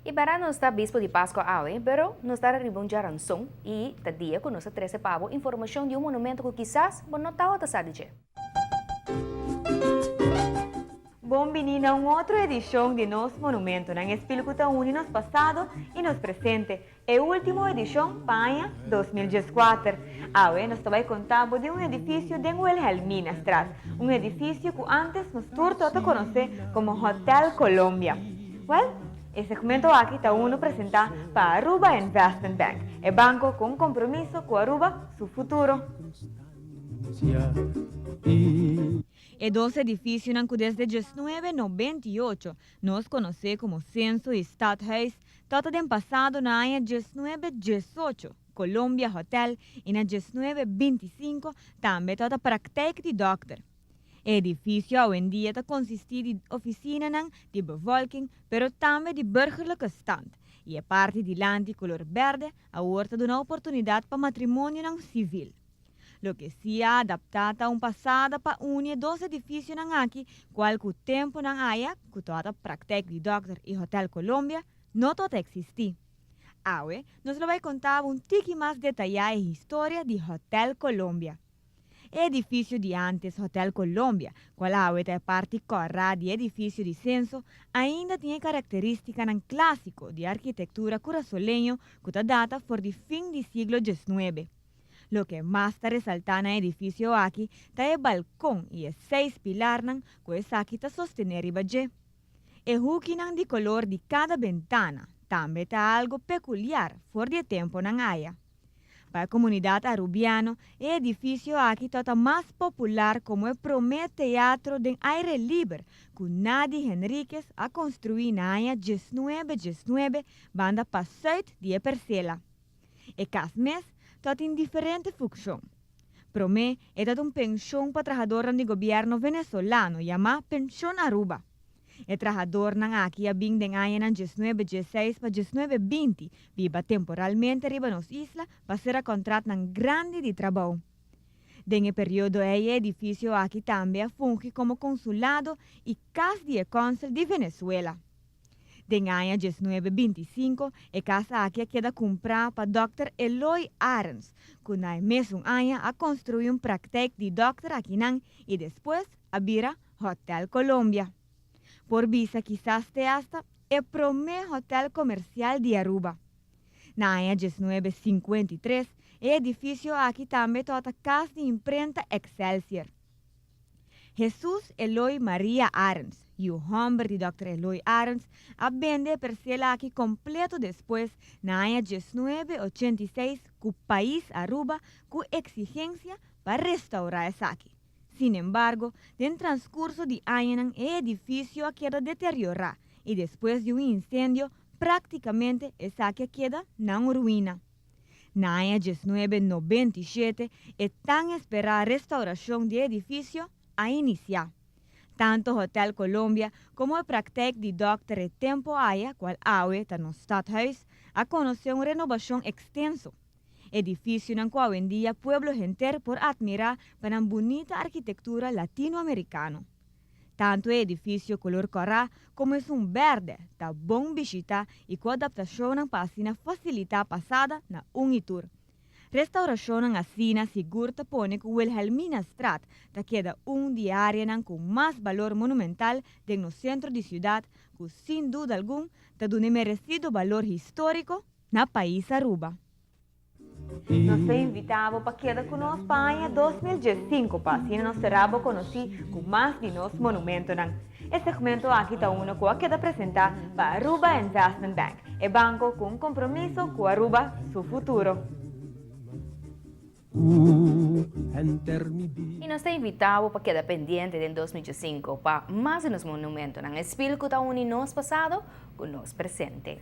Ibarra no está bispo de Pascua Awe, pero no está ribonja ransom e tadia com nossa 13 pavo informação de monumento que quizás não estava taçado de. Bom menina, outra edição de nosso monumento na Espírito Uni nos passado e nos presente. É a última edição Panha 2014. Agora nós vai contar de um edifício de Wilhelmina Straat, um edifício que antes nos turto a conhecer como Hotel Colombia. Well, esse segmento aqui está uno apresentar para Aruba Investment Bank, é banco com compromisso com Aruba, seu futuro. E dos edifícios que desde 1998 nos conhece como Censo e Stadhuis, todo tem passado na ano 1918, Colombia Hotel, e na 1925 também toda praktijk de dokter. Edifício hoje em dia consiste de oficina de bevolking, pero também de burgerlijke stand. E é parte de land de color verde, a horta de uma oportunidade para matrimônio civil. Lo que se ha adaptado a um passado para unir dois edifícios aqui, qual que o tempo não haya, que toda a praktijk de Doctor e Hotel Colombia, não todo existe. Agora, nos vai contar tique mais detalhada a história de Hotel Colombia. Edifício de antes Hotel Colombia, qual agora é parte corrada de edifício de censo, ainda tem características clássico de arquitetura curaçolenho que data por de fim do século XIX. Lo que más está resaltando en el edificio aquí está el balcón y el 6 pilares que es aquí está sostener y baje. El hooking de color de cada ventana también está algo peculiar por de tiempo en haya. Para la comunidad arubiana, el edificio aquí está más popular como el primer teatro de aire libre que Nadie Henríquez ha construido en el año 1919 banda Passeut de Percela. E cada mes tot em diferente função. Para mim, é uma pensão para trabalhadores do governo venezolano, chamada Pensão Aruba. O trabalhador aqui a bem de ano 1916 para 1920 viva temporalmente riba nas islas para ser contrato grande de trabalho. Nesse período, o edifício aqui também funge como consulado e casa de cônsul de Venezuela. Den año 1925, a casa aqui queda comprada para Dr. Eloy Arens, que na mesmo ano a construído um praktijk de doctor aqui e depois abrirá Hotel Colombia. Por vista quizás te hasta el primer hotel comercial de Aruba. Na ano 1953, o edifício aqui também toda casa de imprenta Excelsior. Jesus Eloy Maria Arens e o homem de Dr. Eloy Arens a vender Percela aqui completo depois, na ano 1986, com o país Aruba com exigência para restaurar essa aqui. Sin embargo, no transcurso de años, o edifício queda deteriorado e depois de um incêndio, praticamente essa aqui queda na ruína. Na ano 1997, é tão esperada a restauração do edifício a iniciar. Tanto Hotel Colombia como a praktijk de Dr. e Tempo Haya, qual agora está no Stadhuis, a conhecer uma renovação extensa. Edifício no qual em dia pueblo inteiro por admirar para uma bonita arquitetura latino-americana. Tanto o edifício color coral como é verde, está bom visitar e com adaptação para a facilitar a passada na Unitur. Restauração assim segura põe que Wilhelmina Straat ta queda diária com mais valor monumental no centro da cidade que sem dúvida alguma ta de merecido valor histórico na país Aruba. Nós te invitamos para quedar com nós Espanha 2015 para assim nós seremos conhecidos com mais de nosso monumento. Este segmento aqui está uno que queda apresentar para Aruba Investment Bank, e banco com compromisso com Aruba, seu futuro. E nós te invitamos para quedar pendiente del 2005 para mais de nos monumentos, en espírito que está unido nos passado com nos presente.